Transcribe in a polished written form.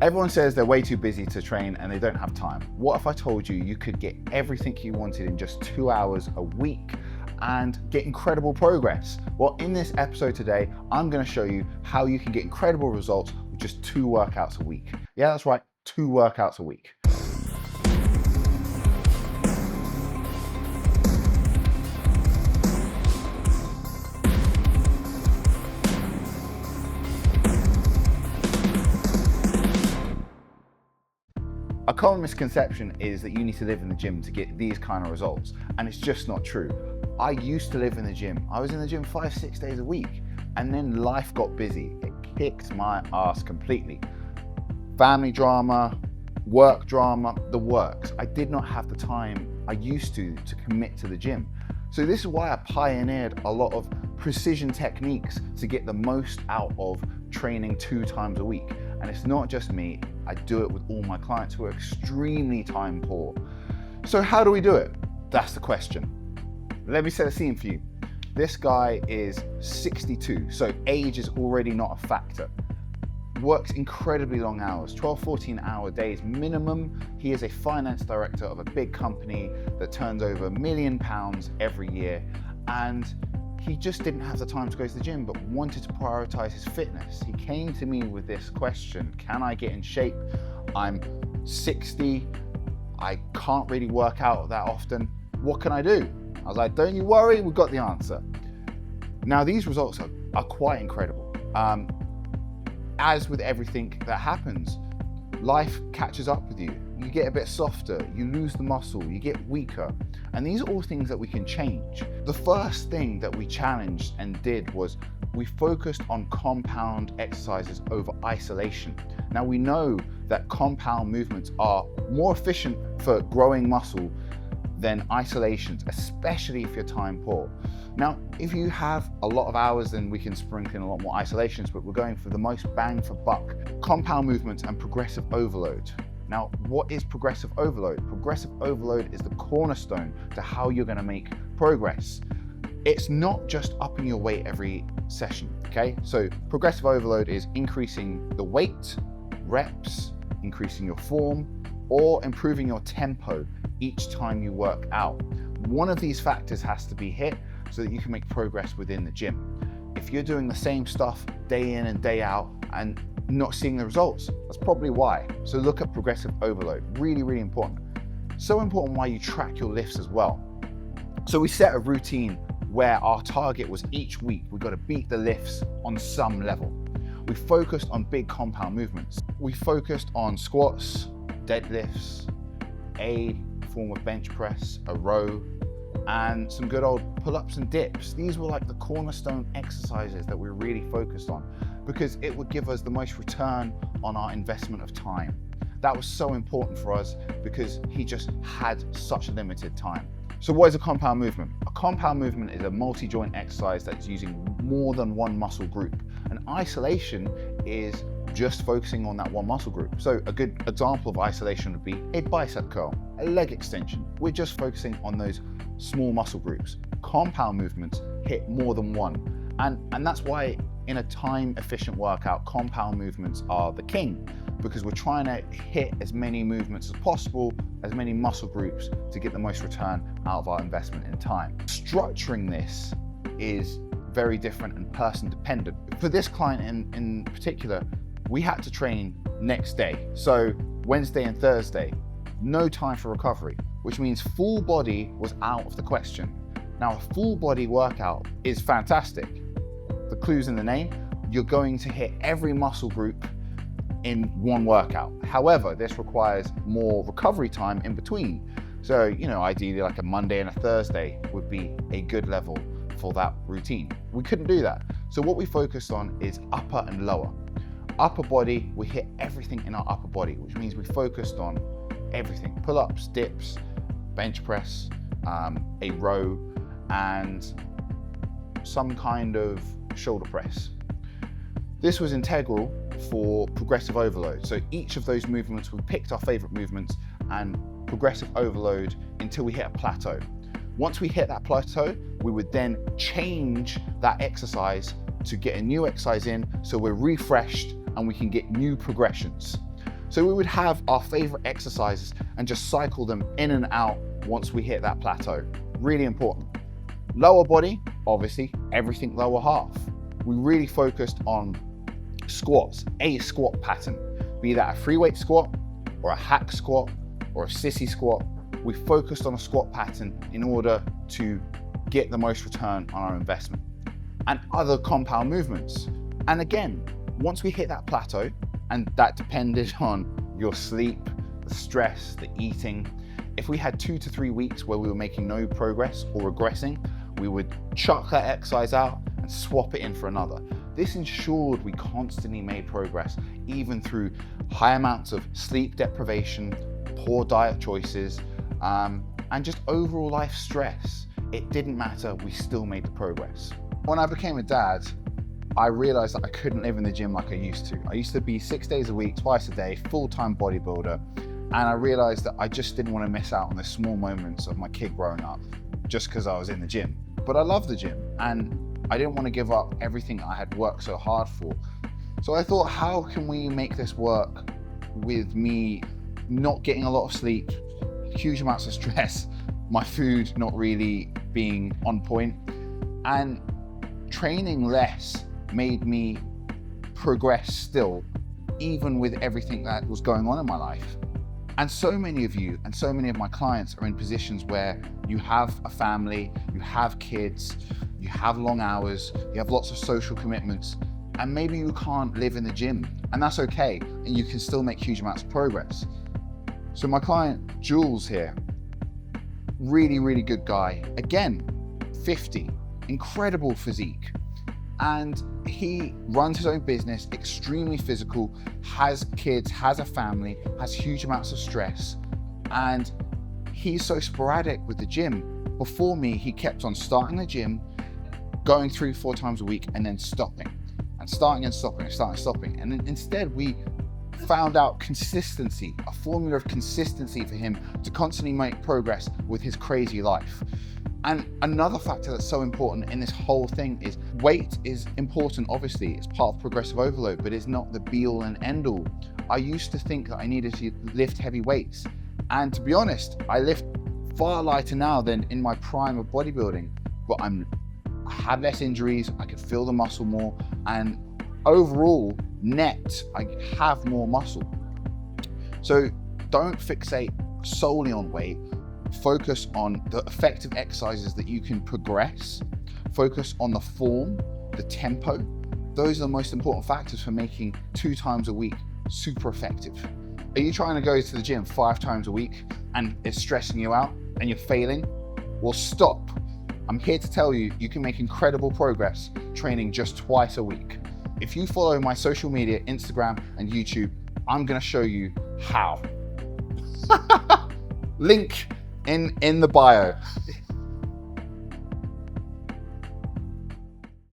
Everyone says they're way too busy to train and they don't have time. What if I told you you could get everything you wanted in just 2 hours a week and get incredible progress? Well, in this episode today, I'm going to show you how you can get incredible results with just 2 workouts a week. Yeah, that's right, 2 workouts a week. A common misconception is that you need to live in the gym to get these kind of results, and it's just not true. I used to live in the gym. I was in the gym 5-6 days a week, and then life got busy. It kicked my ass completely. Family drama, work drama, the works. I did not have the time I used to commit to the gym. So this is why I pioneered a lot of precision techniques to get the most out of training 2 times a week. And it's not just me, I do it with all my clients who are extremely time poor. So how do we do it? That's the question. Let me set a scene for you. This guy is 62, so age is already not a factor. Works incredibly long hours, 12-14 hour days minimum. He is a finance director of a big company that turns over £1 million every year, and he just didn't have the time to go to the gym, but wanted to prioritize his fitness. He came to me with this question: can I get in shape? I'm 60, I can't really work out that often. What can I do? I was like, don't you worry, we've got the answer. Now, these results are quite incredible. As with everything that happens, life catches up with you. You get a bit softer, you lose the muscle, you get weaker. And these are all things that we can change. The first thing that we challenged and did was we focused on compound exercises over isolation. Now we know that compound movements are more efficient for growing muscle than isolations, especially if you're time poor. Now, if you have a lot of hours, then we can sprinkle in a lot more isolations, but we're going for the most bang for buck. Compound movements and progressive overload. Now, what is progressive overload? Progressive overload is the cornerstone to how you're going to make progress. It's not just upping your weight every session, okay? So progressive overload is increasing the weight, reps, increasing your form, or improving your tempo each time you work out. One of these factors has to be hit so that you can make progress within the gym. If you're doing the same stuff day in and day out and not seeing the results, that's probably why. So look at progressive overload, really, really important. So important why you track your lifts as well. So we set a routine where our target was each week, we got to beat the lifts on some level. We focused on big compound movements. We focused on squats, deadlifts, a form of bench press, a row, and some good old pull-ups and dips. These were like the cornerstone exercises that we really focused on because it would give us the most return on our investment of time. That was so important for us because he just had such a limited time. So what is a compound movement? A compound movement is a multi-joint exercise that's using more than one muscle group. And isolation is just focusing on that one muscle group. So a good example of isolation would be a bicep curl, a leg extension. We're just focusing on those small muscle groups. Compound movements hit more than one. And that's why in a time efficient workout, compound movements are the king, because we're trying to hit as many movements as possible, as many muscle groups to get the most return out of our investment in time. Structuring this is very different and person dependent. For this client in particular, we had to train next day. So Wednesday and Thursday, no time for recovery, which means full body was out of the question. Now, a full body workout is fantastic. The clue's in the name. You're going to hit every muscle group in one workout. However, this requires more recovery time in between. So, ideally like a Monday and a Thursday would be a good level for that routine. We couldn't do that. So what we focused on is upper and lower. Upper body, we hit everything in our upper body, which means we focused on everything: pull-ups, dips, bench press, a row, and some kind of shoulder press. This was integral for progressive overload. So each of those movements, we picked our favorite movements and progressive overload until we hit a plateau. Once we hit that plateau, we would then change that exercise to get a new exercise in so we're refreshed and we can get new progressions. So we would have our favorite exercises and just cycle them in and out once we hit that plateau. Really important. Lower body, obviously, everything lower half. We really focused on squats, a squat pattern, be that a free weight squat or a hack squat or a sissy squat. We focused on a squat pattern in order to get the most return on our investment, and other compound movements. And again, once we hit that plateau, and that depended on your sleep, the stress, the eating, if we had 2 to 3 weeks where we were making no progress or regressing, we would chuck that exercise out and swap it in for another. This ensured we constantly made progress, even through high amounts of sleep deprivation, poor diet choices, and just overall life stress. It didn't matter, we still made the progress. When I became a dad, I realized that I couldn't live in the gym like I used to. I used to be 6 days a week, twice a day, full-time bodybuilder. And I realized that I just didn't want to miss out on the small moments of my kid growing up just because I was in the gym. But I love the gym, and I didn't want to give up everything I had worked so hard for. So I thought, how can we make this work with me not getting a lot of sleep, huge amounts of stress, my food not really being on point, and training less made me progress still, even with everything that was going on in my life. And so many of you and so many of my clients are in positions where you have a family, you have kids, you have long hours, you have lots of social commitments, and maybe you can't live in the gym, and that's okay, and you can still make huge amounts of progress. So my client, Jules here, really, really good guy. Again, 50, incredible physique. And he runs his own business, extremely physical, has kids, has a family, has huge amounts of stress. And he's so sporadic with the gym. Before me, he kept on starting the gym, going 3-4 times a week, and then stopping. And starting and stopping, and starting and stopping. And then instead, we found out consistency, a formula of consistency for him to constantly make progress with his crazy life. And another factor that's so important in this whole thing is weight is important, obviously, it's part of progressive overload, but it's not the be all and end all. I used to think that I needed to lift heavy weights. And to be honest, I lift far lighter now than in my prime of bodybuilding, but I have less injuries, I can feel the muscle more, and overall, net, I have more muscle. So don't fixate solely on weight. Focus on the effective exercises that you can progress. Focus on the form, the tempo. Those are the most important factors for making 2 times a week super effective. Are you trying to go to the gym 5 times a week and it's stressing you out and you're failing? Well, stop. I'm here to tell you, you can make incredible progress training just twice a week. If you follow my social media, Instagram and YouTube, I'm gonna show you how. Link in the bio.